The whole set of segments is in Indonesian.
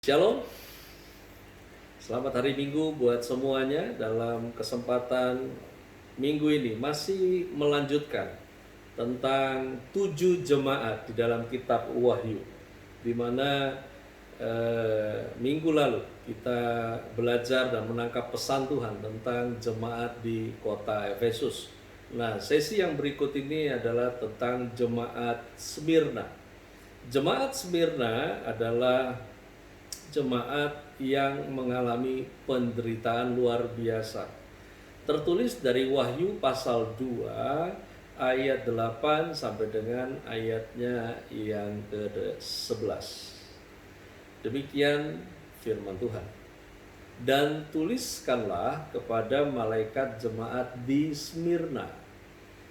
Shalom, selamat hari Minggu buat semuanya. Dalam kesempatan minggu ini masih melanjutkan tentang 7 jemaat di dalam kitab Wahyu, di mana minggu lalu kita belajar dan menangkap pesan Tuhan tentang jemaat di kota Efesus. Nah, sesi yang berikut ini adalah tentang jemaat Smyrna. Jemaat Smyrna adalah jemaat yang mengalami penderitaan luar biasa. Tertulis dari Wahyu pasal 2 ayat 8 sampai dengan ayatnya yang ke-11. Demikian firman Tuhan. Dan tuliskanlah kepada malaikat jemaat di Smyrna.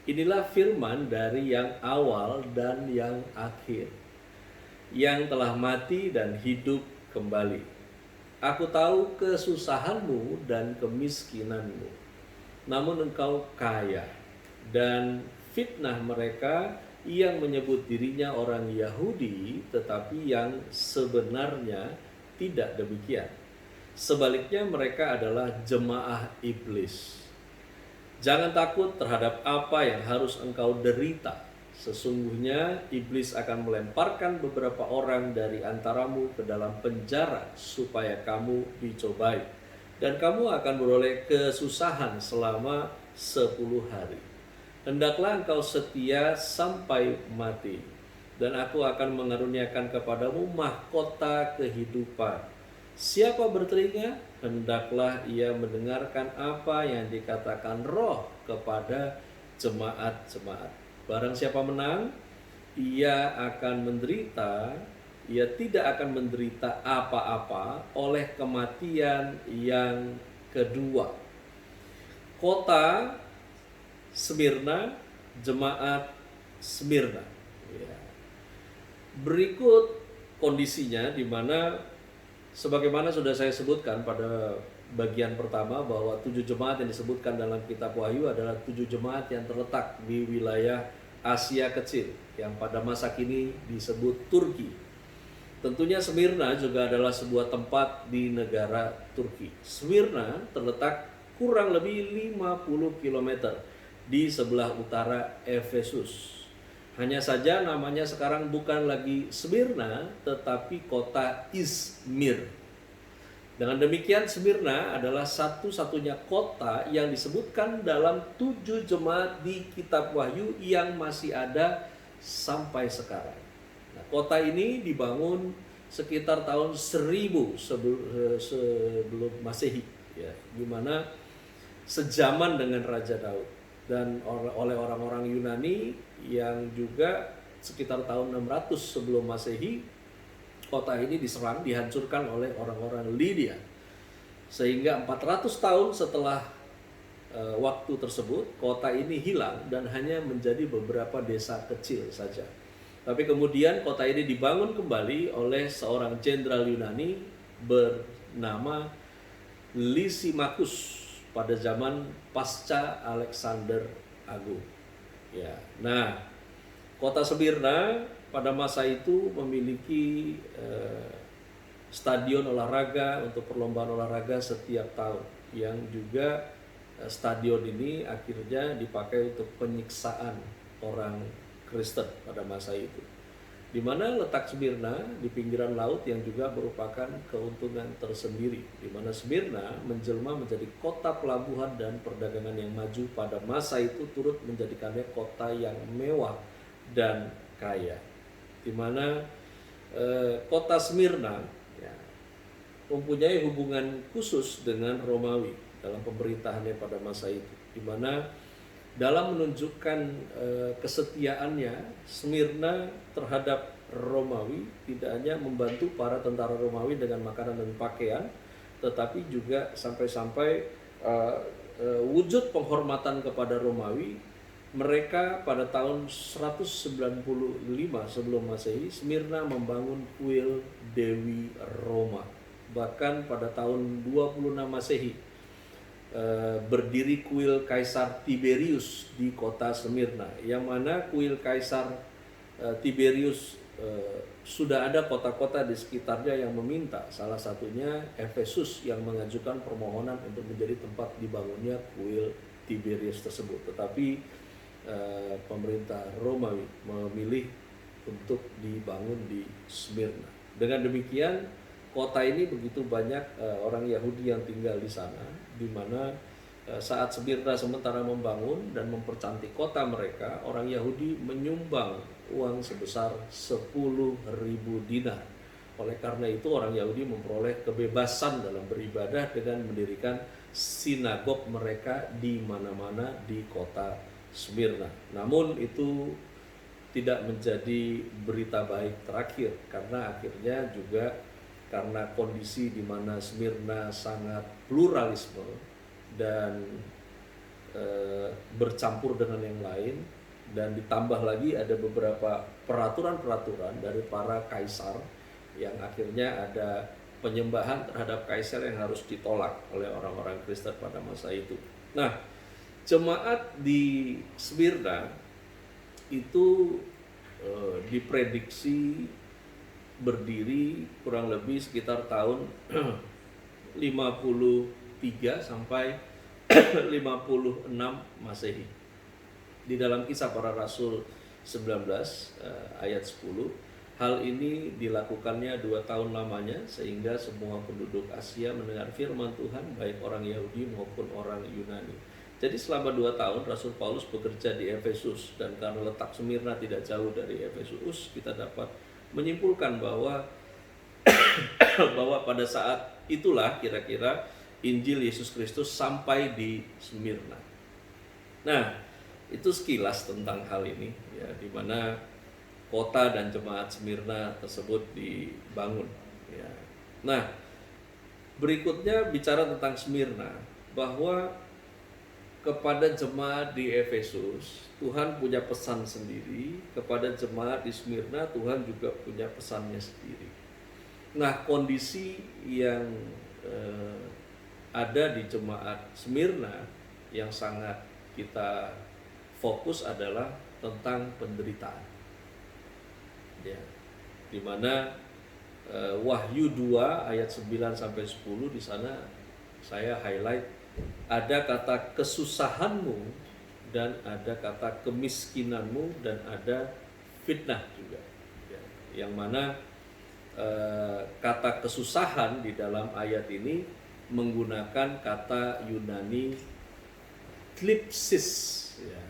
Inilah firman dari yang awal dan yang akhir, yang telah mati dan hidup kembali. Aku tahu kesusahanmu dan kemiskinanmu, namun engkau kaya. Dan fitnah mereka yang menyebut dirinya orang Yahudi, tetapi yang sebenarnya tidak demikian. Sebaliknya mereka adalah jemaah iblis. Jangan takut terhadap apa yang harus engkau derita. Sesungguhnya iblis akan melemparkan beberapa orang dari antaramu ke dalam penjara supaya kamu dicobai. Dan kamu akan beroleh kesusahan selama 10 hari. Hendaklah engkau setia sampai mati. Dan aku akan mengaruniakan kepadamu mahkota kehidupan. Siapa bertelinga, hendaklah ia mendengarkan apa yang dikatakan Roh kepada jemaat-jemaat. Barang siapa menang, ia akan menderita, ia tidak akan menderita apa-apa oleh kematian yang kedua. Kota Smyrna, jemaat Smyrna. Ya. Berikut kondisinya, di mana sebagaimana sudah saya sebutkan pada bagian pertama, bahwa 7 jemaat yang disebutkan dalam kitab Wahyu adalah 7 jemaat yang terletak di wilayah Asia Kecil yang pada masa kini disebut Turki. Tentunya Smyrna juga adalah sebuah tempat di negara Turki. Smyrna terletak kurang lebih 50 km di sebelah utara Efesus. Hanya saja namanya sekarang bukan lagi Smyrna, tetapi kota Izmir. Dengan demikian, Smyrna adalah satu-satunya kota yang disebutkan dalam 7 jemaat di kitab Wahyu yang masih ada sampai sekarang. Nah, kota ini dibangun sekitar tahun 1000 sebelum Masehi, ya, di mana sejaman dengan Raja Daud, dan oleh orang-orang Yunani yang juga sekitar tahun 600 sebelum Masehi. Kota ini diserang, dihancurkan oleh orang-orang Lydia. Sehingga 400 tahun setelah waktu tersebut, kota ini hilang dan hanya menjadi beberapa desa kecil saja. Tapi kemudian kota ini dibangun kembali oleh seorang jenderal Yunani bernama Lysimachus pada zaman pasca Alexander Agung. Ya. Nah, kota Smyrna pada masa itu memiliki stadion olahraga untuk perlombaan olahraga setiap tahun, yang juga stadion ini akhirnya dipakai untuk penyiksaan orang Kristen pada masa itu. Di mana letak Smyrna di pinggiran laut yang juga merupakan keuntungan tersendiri, di mana Smyrna menjelma menjadi kota pelabuhan dan perdagangan yang maju pada masa itu, turut menjadikannya kota yang mewah dan kaya. Di mana kota Smyrna ya, mempunyai hubungan khusus dengan Romawi dalam pemerintahannya pada masa itu, di mana dalam menunjukkan kesetiaannya, Smyrna terhadap Romawi tidak hanya membantu para tentara Romawi dengan makanan dan pakaian, tetapi juga sampai-sampai wujud penghormatan kepada Romawi. Mereka pada tahun 195 sebelum Masehi, Smyrna membangun kuil Dewi Roma. Bahkan pada tahun 26 Masehi berdiri kuil Kaisar Tiberius di kota Smyrna, yang mana kuil Kaisar Tiberius sudah ada kota-kota di sekitarnya yang meminta, salah satunya Efesus yang mengajukan permohonan untuk menjadi tempat dibangunnya kuil Tiberius tersebut. Tetapi pemerintah Romawi memilih untuk dibangun di Smyrna. Dengan demikian, kota ini begitu banyak orang Yahudi yang tinggal di sana, di mana saat Smyrna sementara membangun dan mempercantik kota mereka, orang Yahudi menyumbang uang sebesar 10.000 dinar. Oleh karena itu orang Yahudi memperoleh kebebasan dalam beribadah dengan mendirikan sinagog mereka di mana-mana di kota Smyrna. Namun itu tidak menjadi berita baik terakhir, karena akhirnya juga karena kondisi di mana Smyrna sangat pluralisme dan bercampur dengan yang lain, dan ditambah lagi ada beberapa peraturan-peraturan dari para kaisar yang akhirnya ada penyembahan terhadap kaisar yang harus ditolak oleh orang-orang Kristen pada masa itu. Nah, jemaat di Smyrna itu diprediksi berdiri kurang lebih sekitar tahun 53 sampai 56 Masehi. Di dalam Kisah Para Rasul 19 ayat 10, hal ini dilakukannya 2 tahun lamanya sehingga semua penduduk Asia mendengar firman Tuhan, baik orang Yahudi maupun orang Yunani. Jadi selama 2 tahun Rasul Paulus bekerja di Efesus, dan karena letak Smyrna tidak jauh dari Efesus, kita dapat menyimpulkan bahwa pada saat itulah kira-kira Injil Yesus Kristus sampai di Smyrna. Nah, itu sekilas tentang hal ini, ya, di mana kota dan jemaat Smyrna tersebut dibangun. Ya. Nah, berikutnya bicara tentang Smyrna, bahwa kepada jemaat di Efesus Tuhan punya pesan sendiri, kepada jemaat di Smyrna Tuhan juga punya pesannya sendiri. Nah, kondisi yang ada di jemaat Smyrna yang sangat kita fokus adalah tentang penderitaan. Ya, di mana Wahyu 2 ayat 9 sampai 10 di sana saya highlight, ada kata kesusahanmu dan ada kata kemiskinanmu dan ada fitnah juga. Ya, yang mana kata kesusahan di dalam ayat ini menggunakan kata Yunani klipsis. Ya.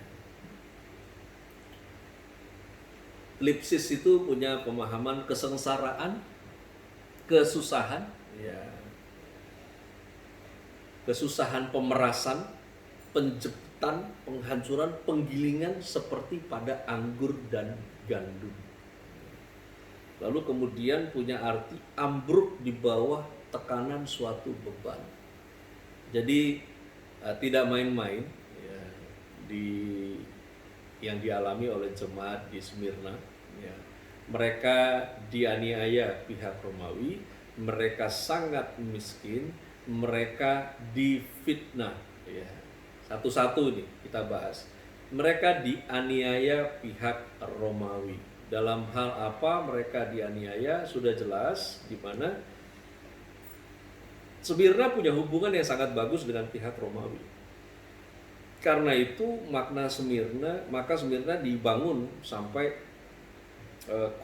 Klipsis itu punya pemahaman kesengsaraan, kesusahan, ya, kesusahan, pemerasan, penjepitan, penghancuran, penggilingan seperti pada anggur dan gandum. Lalu kemudian punya arti ambruk di bawah tekanan suatu beban. Jadi tidak main-main ya, yang dialami oleh jemaat di Smyrna. Ya. Mereka dianiaya pihak Romawi, mereka sangat miskin, mereka difitnah. Ya. Satu-satu nih kita bahas. Mereka dianiaya pihak Romawi. Dalam hal apa mereka dianiaya sudah jelas, di mana Smyrna punya hubungan yang sangat bagus dengan pihak Romawi. Karena itu maka Smyrna dibangun sampai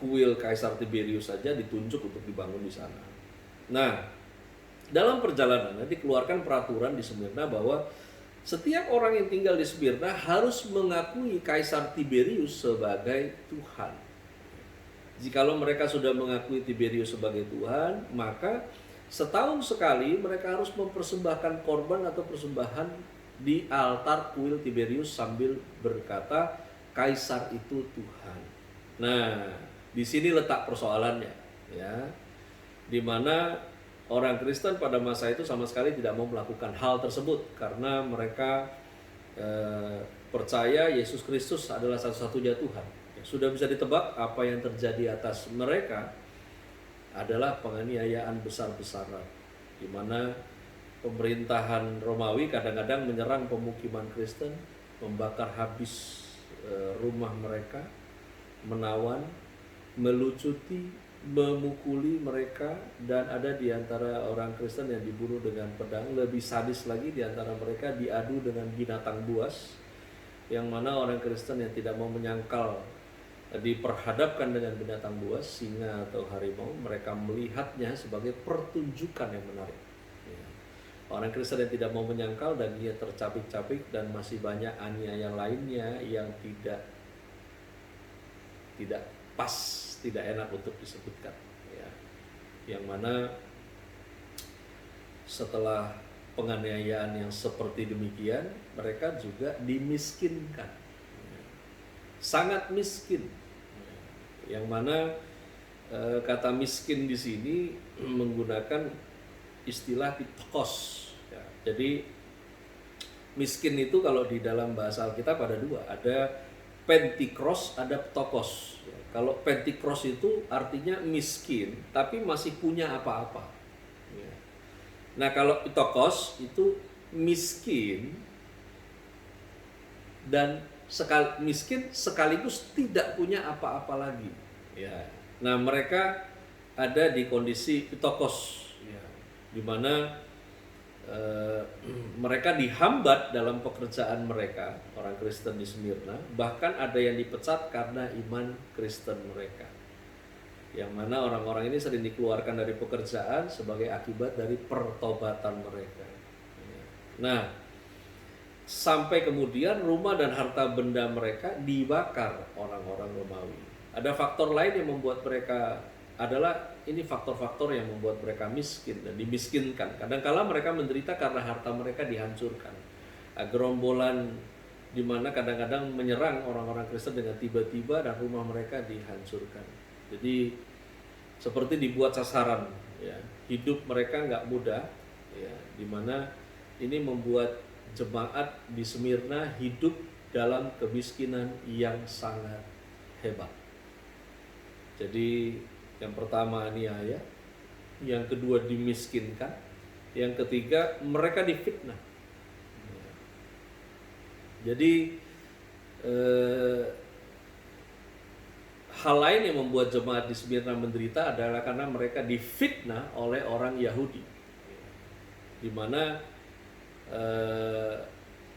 kuil Kaisar Tiberius saja ditunjuk untuk dibangun di sana. Nah, dalam perjalanan dikeluarkan peraturan di Smyrna bahwa setiap orang yang tinggal di Smyrna harus mengakui Kaisar Tiberius sebagai Tuhan. Jikalau mereka sudah mengakui Tiberius sebagai Tuhan, maka setahun sekali mereka harus mempersembahkan korban atau persembahan di altar kuil Tiberius sambil berkata, Kaisar itu Tuhan. Nah, di sini letak persoalannya, ya, di mana orang Kristen pada masa itu sama sekali tidak mau melakukan hal tersebut karena mereka percaya Yesus Kristus adalah satu-satunya Tuhan. Sudah bisa ditebak apa yang terjadi atas mereka adalah penganiayaan besar-besaran, di mana pemerintahan Romawi kadang-kadang menyerang pemukiman Kristen, membakar habis rumah mereka, menawan, melucuti, memukuli mereka, dan ada di antara orang Kristen yang dibunuh dengan pedang. Lebih sadis lagi, di antara mereka diadu dengan binatang buas, yang mana orang Kristen yang tidak mau menyangkal diperhadapkan dengan binatang buas, singa atau harimau, mereka melihatnya sebagai pertunjukan yang menarik. Orang Kristen yang tidak mau menyangkal, dagingnya tercapik-capik, dan masih banyak aniaya lainnya yang tidak pas, tidak enak untuk disebutkan, ya. Yang mana setelah penganiayaan yang seperti demikian, mereka juga dimiskinkan, sangat miskin. Yang mana kata miskin di sini menggunakan istilah pitokos, ya. Jadi miskin itu kalau di dalam bahasa Alkitab ada dua, ada pentikros, ada ptokos. Ya, kalau pentikros itu artinya miskin tapi masih punya apa-apa, ya. Nah kalau pitokos itu miskin dan miskin sekaligus tidak punya apa-apa lagi, ya. Nah mereka ada di kondisi pitokos, di mana mereka dihambat dalam pekerjaan mereka, orang Kristen di Smyrna. Bahkan ada yang dipecat karena iman Kristen mereka, yang mana orang-orang ini sering dikeluarkan dari pekerjaan sebagai akibat dari pertobatan mereka. Nah, sampai kemudian rumah dan harta benda mereka dibakar orang-orang Romawi. Ada faktor lain yang membuat mereka, adalah ini faktor-faktor yang membuat mereka miskin dan dimiskinkan. Kadang-kala mereka menderita karena harta mereka dihancurkan. Gerombolan di mana kadang-kadang menyerang orang-orang Kristen dengan tiba-tiba dan rumah mereka dihancurkan. Jadi seperti dibuat sasaran, ya. Hidup mereka nggak mudah, ya. Di mana ini membuat jemaat di Smyrna hidup dalam kemiskinan yang sangat hebat. Jadi yang pertama aniaya, yang kedua dimiskinkan, yang ketiga mereka difitnah. Jadi hal lain yang membuat jemaat di Smyrna menderita adalah karena mereka difitnah oleh orang Yahudi, di mana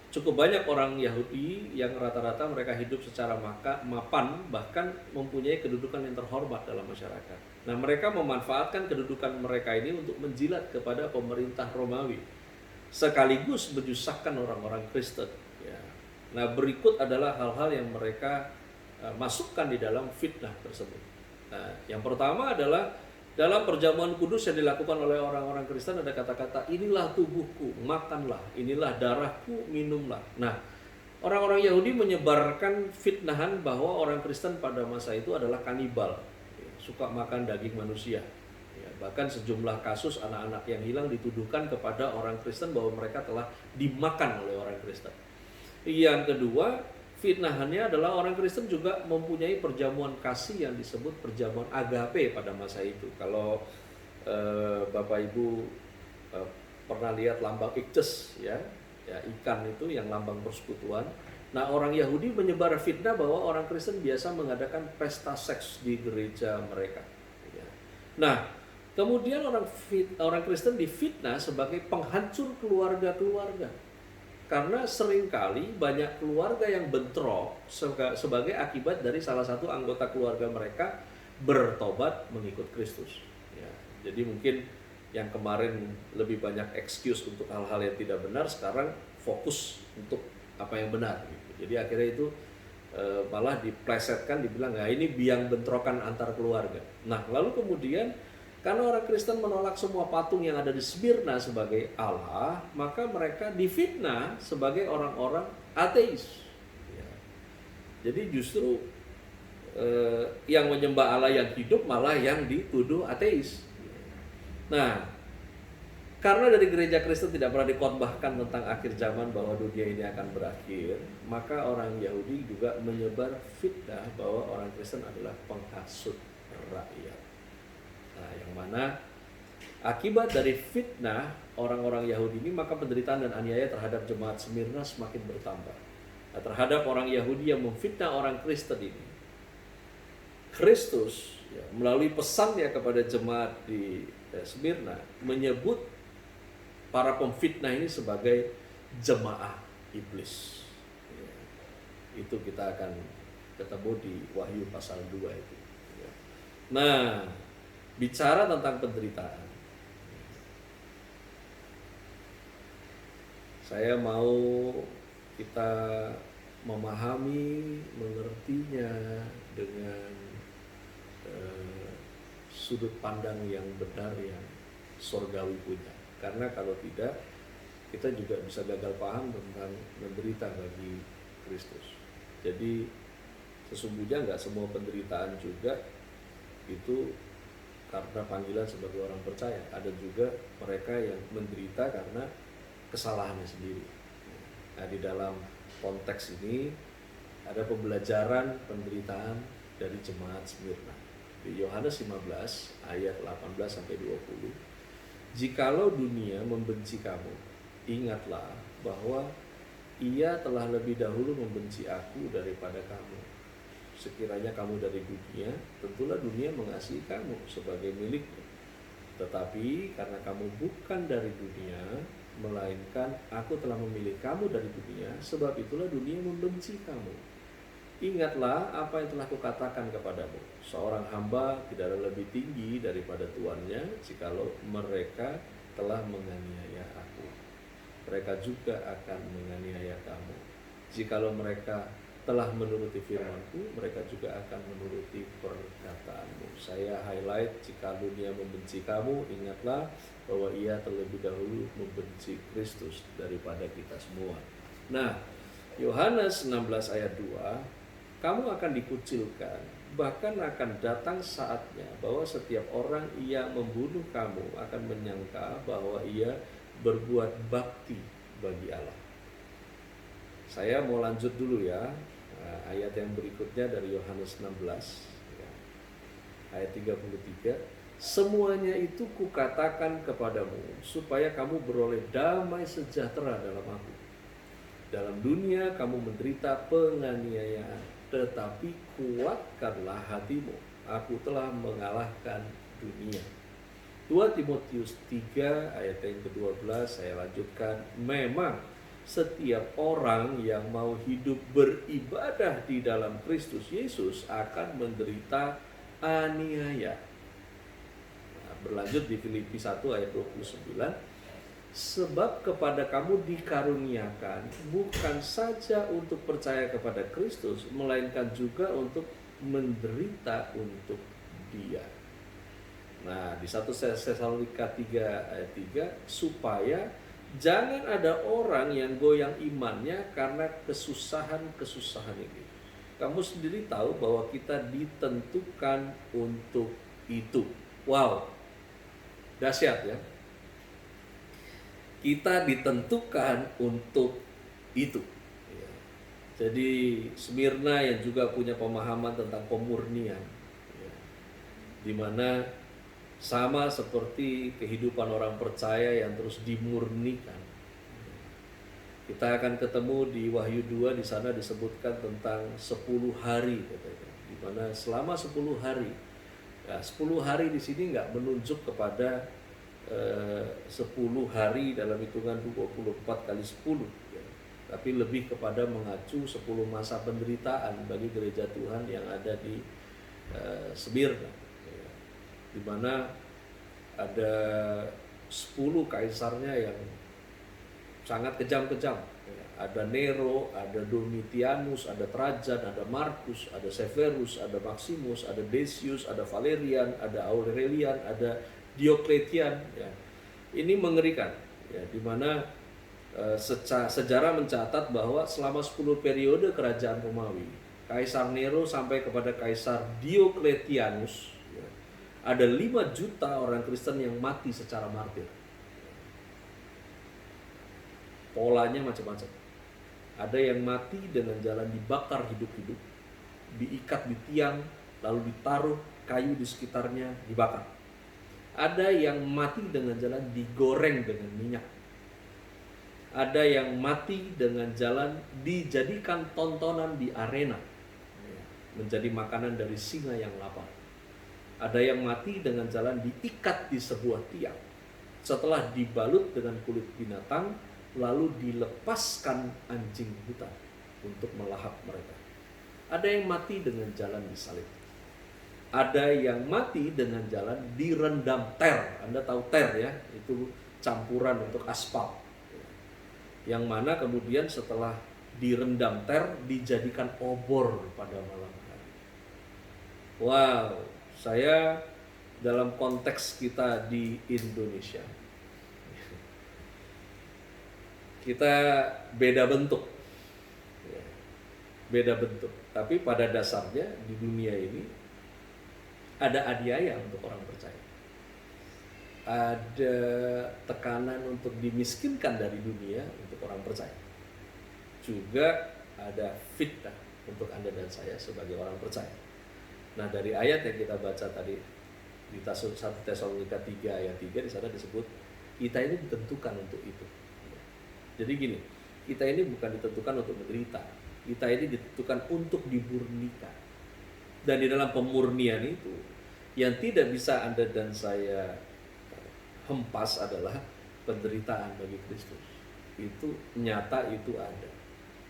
cukup banyak orang Yahudi yang rata-rata mereka hidup secara mapan, bahkan mempunyai kedudukan yang terhormat dalam masyarakat. Nah mereka memanfaatkan kedudukan mereka ini untuk menjilat kepada pemerintah Romawi, sekaligus menyusahkan orang-orang Kristen, ya. Nah berikut adalah hal-hal yang mereka masukkan di dalam fitnah tersebut. Nah yang pertama adalah dalam perjamuan kudus yang dilakukan oleh orang-orang Kristen ada kata-kata, inilah tubuhku, makanlah, inilah darahku, minumlah. Nah, orang-orang Yahudi menyebarkan fitnahan bahwa orang Kristen pada masa itu adalah kanibal, suka makan daging manusia. Ya, bahkan sejumlah kasus anak-anak yang hilang dituduhkan kepada orang Kristen bahwa mereka telah dimakan oleh orang Kristen. Yang kedua, fitnahannya adalah orang Kristen juga mempunyai perjamuan kasih yang disebut perjamuan agape pada masa itu. Kalau Bapak Ibu pernah lihat lambang ikces, ya ikan itu yang lambang persekutuan. Nah orang Yahudi menyebar fitnah bahwa orang Kristen biasa mengadakan pesta seks di gereja mereka, ya. Nah kemudian orang Kristen difitnah sebagai penghancur keluarga-keluarga. Karena seringkali banyak keluarga yang bentrok sebagai akibat dari salah satu anggota keluarga mereka bertobat mengikut Kristus, ya. Jadi mungkin yang kemarin lebih banyak excuse untuk hal-hal yang tidak benar, sekarang fokus untuk apa yang benar, gitu. Jadi akhirnya itu malah diplesetkan, dibilang nah ini biang bentrokan antar keluarga. Nah lalu kemudian karena orang Kristen menolak semua patung yang ada di Smyrna sebagai Allah, maka mereka difitnah sebagai orang-orang ateis, ya. Jadi justru yang menyembah Allah yang hidup malah yang dituduh ateis. Nah, karena dari gereja Kristen tidak pernah dikhotbahkan tentang akhir zaman bahwa dunia ini akan berakhir, maka orang Yahudi juga menyebar fitnah bahwa orang Kristen adalah penghasut rakyat. Nah, yang mana akibat dari fitnah orang-orang Yahudi ini, maka penderitaan dan aniaya terhadap jemaat Smyrna semakin bertambah. Nah, terhadap orang Yahudi yang memfitnah orang Kristen ini, Kristus ya, melalui pesannya kepada jemaat di Smyrna menyebut para pemfitnah ini sebagai jemaah iblis. Ya, itu kita akan ketemu di Wahyu pasal 2 itu. Ya. Nah, bicara tentang penderitaan, saya mau kita memahami, mengertinya dengan sudut pandang yang benar yang sorgawi punya. Karena kalau tidak, kita juga bisa gagal paham tentang menderita bagi Kristus. Jadi sesungguhnya nggak semua penderitaan juga itu karena panggilan sebagai orang percaya. Ada juga mereka yang menderita karena kesalahannya sendiri. Nah, di dalam konteks ini ada pembelajaran penderitaan dari jemaat Smyrna. Di Yohanes 15 ayat 18 sampai 20. Jikalau dunia membenci kamu, ingatlah bahwa ia telah lebih dahulu membenci aku daripada kamu. Sekiranya kamu dari dunia, tentulah dunia mengasihi kamu sebagai miliknya. Tetapi karena kamu bukan dari dunia, melainkan aku telah memilih kamu dari dunia, sebab itulah dunia membenci kamu. Ingatlah apa yang telah kukatakan kepadamu, seorang hamba tidaklah lebih tinggi daripada tuannya. Jikalau mereka telah menganiaya aku, mereka juga akan menganiaya kamu. Jikalau mereka telah menuruti firman-Ku, mereka juga akan menuruti perkataanmu. Saya highlight, jika dunia membenci kamu, ingatlah bahwa ia terlebih dahulu membenci Kristus daripada kita semua. Nah, Yohanes 16 ayat 2, kamu akan dikucilkan, bahkan akan datang saatnya bahwa setiap orang yang membunuh kamu akan menyangka bahwa ia berbuat bakti bagi Allah. Saya mau lanjut dulu ya. Ayat yang berikutnya dari Yohanes 16 ya, ayat 33. Semuanya itu kukatakan kepadamu supaya kamu beroleh damai sejahtera dalam aku. Dalam dunia kamu menderita penganiayaan, tetapi kuatkanlah hatimu, aku telah mengalahkan dunia. 2 Timotius 3 ayat yang ke-12 saya lanjutkan. Memang setiap orang yang mau hidup beribadah di dalam Kristus Yesus akan menderita aniaya. Nah, berlanjut di Filipi 1 ayat 29. Sebab kepada kamu dikaruniakan bukan saja untuk percaya kepada Kristus, melainkan juga untuk menderita untuk Dia. Nah, di 1 Tesalonika 3 ayat 3, supaya jangan ada orang yang goyang imannya karena kesusahan-kesusahan ini. Kamu sendiri tahu bahwa kita ditentukan untuk itu. Wow, dahsyat ya. Kita ditentukan untuk itu. Jadi Smyrna yang juga punya pemahaman tentang pemurnian, di mana sama seperti kehidupan orang percaya yang terus dimurnikan. Kita akan ketemu di Wahyu 2, di sana disebutkan tentang 10 hari, di mana selama 10 hari. Ya, 10 hari di sini nggak menunjuk kepada 10 hari dalam hitungan 24 kali 10 ya. Tapi lebih kepada mengacu 10 masa penderitaan bagi gereja Tuhan yang ada di Smyrna ya. Di mana ada 10 kaisarnya yang sangat kejam-kejam ya. Ada Nero, ada Domitianus, ada Trajan, ada Markus, ada Severus, ada Maximus, ada Decius, ada Valerian, ada Aurelian, ada Diocletian ya. Ini mengerikan ya, di mana sejarah mencatat bahwa selama 10 periode kerajaan Romawi, Kaisar Nero sampai kepada Kaisar Diocletianus ya, ada 5 juta orang Kristen yang mati secara martir. Polanya macam-macam. Ada yang mati dengan jalan dibakar hidup-hidup, diikat di tiang, lalu ditaruh kayu di sekitarnya, dibakar. Ada yang mati dengan jalan digoreng dengan minyak. Ada yang mati dengan jalan dijadikan tontonan di arena. menjadi makanan dari singa yang lapar. Ada yang mati dengan jalan diikat di sebuah tiang, setelah dibalut dengan kulit binatang, lalu dilepaskan anjing hutan untuk melahap mereka. Ada yang mati dengan jalan disalib. Ada yang mati dengan jalan direndam ter. Anda tahu ter ya, itu campuran untuk aspal. Yang mana kemudian setelah direndam ter dijadikan obor pada malam hari. Wow, saya dalam konteks kita di Indonesia, kita beda bentuk, tapi pada dasarnya di dunia ini ada adiaya untuk orang percaya, ada tekanan untuk dimiskinkan dari dunia untuk orang percaya, juga ada fitnah untuk Anda dan saya sebagai orang percaya. Nah, dari ayat yang kita baca tadi di 1 Tesalonika 3 ayat 3, di sana disebut kita ini ditentukan untuk itu. Jadi gini, kita ini bukan ditentukan untuk menderita, kita ini ditentukan untuk dimurnikan. Dan di dalam pemurnian itu, yang tidak bisa Anda dan saya hempas adalah penderitaan bagi Kristus. Itu nyata, itu ada.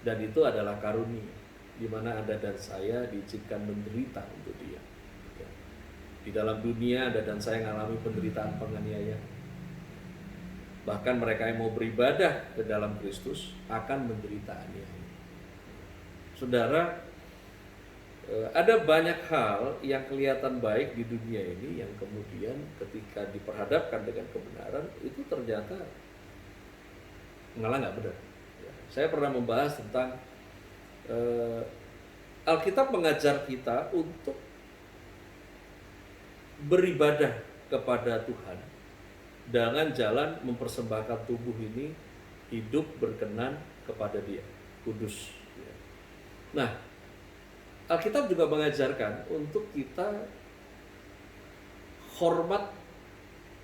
Dan itu adalah karunia, di mana Anda dan saya diizinkan menderita untuk Dia. Di dalam dunia Anda dan saya mengalami penderitaan penganiayaan. Bahkan mereka yang mau beribadah ke dalam Kristus akan menderita aniaya. Saudara, ada banyak hal yang kelihatan baik di dunia ini yang kemudian ketika diperhadapkan dengan kebenaran itu ternyata malah nggak benar. Saya pernah membahas tentang Alkitab mengajar kita untuk beribadah kepada Tuhan dengan jalan mempersembahkan tubuh ini hidup berkenan kepada Dia, kudus. Nah, Alkitab juga mengajarkan untuk kita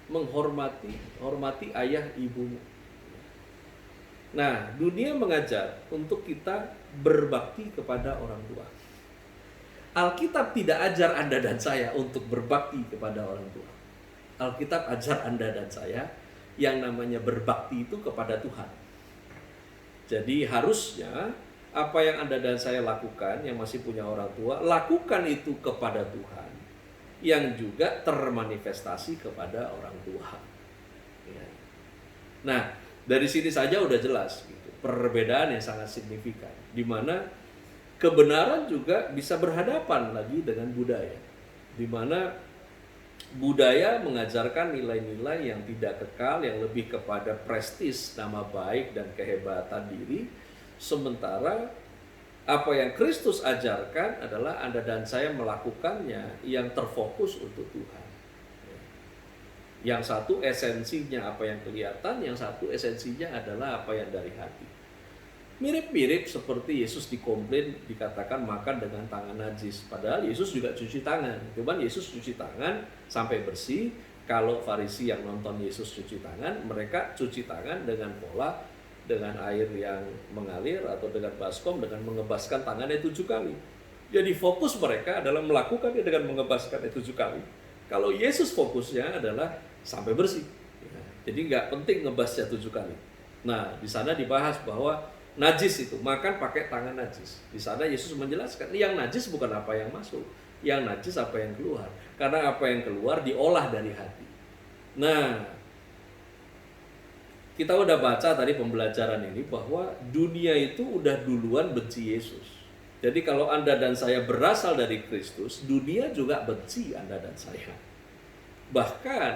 menghormati ayah ibumu. Nah, dunia mengajar untuk kita berbakti kepada orang tua. Alkitab tidak ajar Anda dan saya untuk berbakti kepada orang tua. Alkitab ajar Anda dan saya yang namanya berbakti itu kepada Tuhan. Jadi harusnya apa yang Anda dan saya lakukan yang masih punya orang tua, lakukan itu kepada Tuhan, yang juga termanifestasi kepada orang tua. Ya. Nah, dari sini saja udah jelas gitu, perbedaan yang sangat signifikan, di mana kebenaran juga bisa berhadapan lagi dengan budaya, di mana budaya mengajarkan nilai-nilai yang tidak kekal, yang lebih kepada prestis, nama baik, dan kehebatan diri. Sementara apa yang Kristus ajarkan adalah Anda dan saya melakukannya yang terfokus untuk Tuhan. Yang satu esensinya apa yang kelihatan, yang satu esensinya adalah apa yang dari hati. Mirip-mirip seperti Yesus dikomplain, dikatakan makan dengan tangan najis. Padahal Yesus juga cuci tangan. Cuman Yesus cuci tangan sampai bersih. Kalau Farisi yang nonton Yesus cuci tangan, mereka cuci tangan dengan pola, dengan air yang mengalir atau dengan baskom, dengan mengebaskan tangannya 7 kali. Jadi fokus mereka adalah melakukannya dengan mengebaskannya 7 kali. Kalau Yesus fokusnya adalah sampai bersih. Jadi nggak penting ngebasnya 7 kali. Nah, di sana dibahas bahwa najis itu makan pakai tangan najis. Di sana Yesus menjelaskan, yang najis bukan apa yang masuk, yang najis apa yang keluar. Karena apa yang keluar diolah dari hati. Nah, kita udah baca tadi pembelajaran ini bahwa dunia itu udah duluan benci Yesus. Jadi kalau Anda dan saya berasal dari Kristus, dunia juga benci Anda dan saya. Bahkan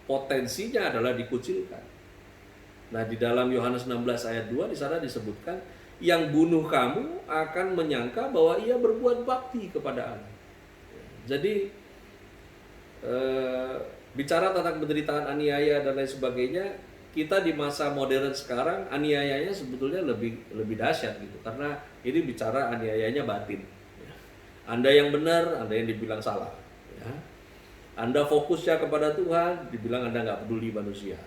potensinya adalah dikucilkan. Nah, di dalam Yohanes 16 ayat 2 di sana disebutkan, yang bunuh kamu akan menyangka bahwa ia berbuat bakti kepada Allah. Jadi bicara tentang penderitaan aniaya dan lain sebagainya, kita di masa modern sekarang aniayanya sebetulnya lebih dahsyat gitu, karena ini bicara aniayanya batin. Anda yang benar, Anda yang dibilang salah. Anda fokusnya kepada Tuhan, dibilang Anda nggak peduli manusia.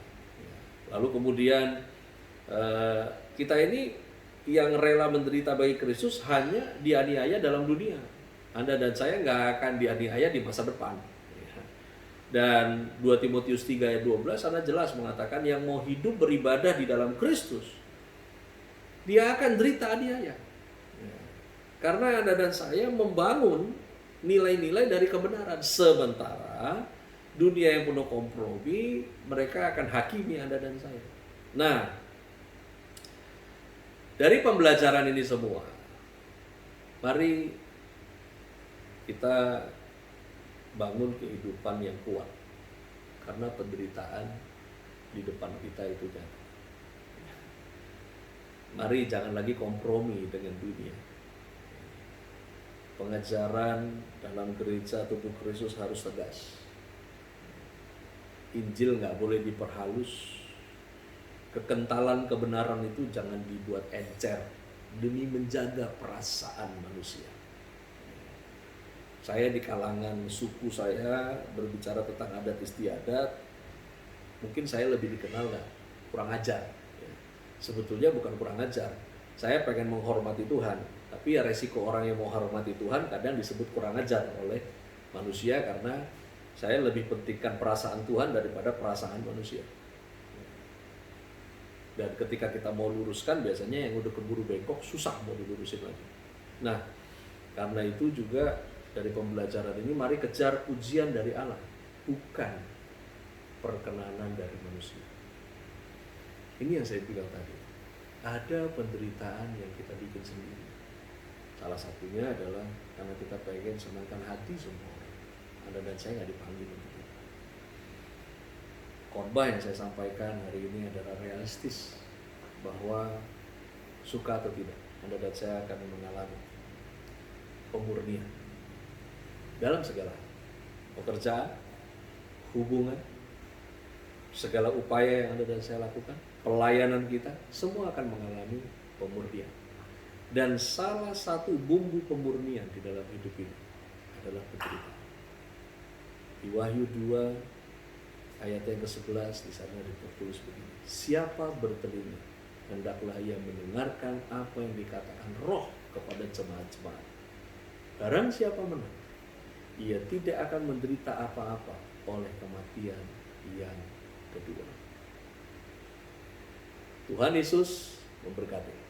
Lalu kemudian kita ini yang rela menderita bagi Kristus hanya dianiaya dalam dunia. Anda dan saya nggak akan dianiaya di masa depan. Ya. Dan 2 Timotius 3 ayat 12 sana jelas mengatakan yang mau hidup beribadah di dalam Kristus, dia akan derita aniaya. Ya. Karena Anda dan saya membangun nilai-nilai dari kebenaran. Sementara dunia yang penuh kompromi, mereka akan hakimi Anda dan saya. Nah, dari pembelajaran ini semua, mari kita bangun kehidupan yang kuat. Karena penderitaan di depan kita itu nyata. Mari jangan lagi kompromi dengan dunia. Pengajaran dalam gereja tubuh Kristus harus tegas. Injil nggak boleh diperhalus. Kekentalan kebenaran itu jangan dibuat encer demi menjaga perasaan manusia. Saya di kalangan suku saya berbicara tentang adat istiadat, mungkin saya lebih dikenal nggak kurang ajar. Sebetulnya bukan kurang ajar, saya pengen menghormati Tuhan, tapi ya resiko orang yang mau hormati Tuhan kadang disebut kurang ajar oleh manusia karena saya lebih pentingkan perasaan Tuhan daripada perasaan manusia. Dan ketika kita mau luruskan, biasanya yang udah keburu bengkok susah mau dilurusin lagi. Nah, karena itu juga dari pembelajaran ini mari kejar pujian dari Allah, bukan perkenanan dari manusia. Ini yang saya bilang tadi. Ada penderitaan yang kita bikin sendiri. Salah satunya adalah karena kita pengen senangkan hati semua orang. Anda dan saya nggak dipanggil untuk itu. Khotbah yang saya sampaikan hari ini adalah realistis bahwa suka atau tidak, Anda dan saya akan mengalami pemurnian dalam segala hal. Pekerjaan, hubungan, segala upaya yang Anda dan saya lakukan, pelayanan kita, semua akan mengalami pemurnian. Dan salah satu bumbu pemurnian di dalam hidup ini adalah penderitaan. Di Wahyu 2 ayat yang ke-11 di sana tertulis begini. Siapa bertelinga, hendaklah ia mendengarkan apa yang dikatakan Roh kepada jemaat-jemaat. Barang siapa menang, ia tidak akan menderita apa-apa oleh kematian yang kedua. Tuhan Yesus memberkati.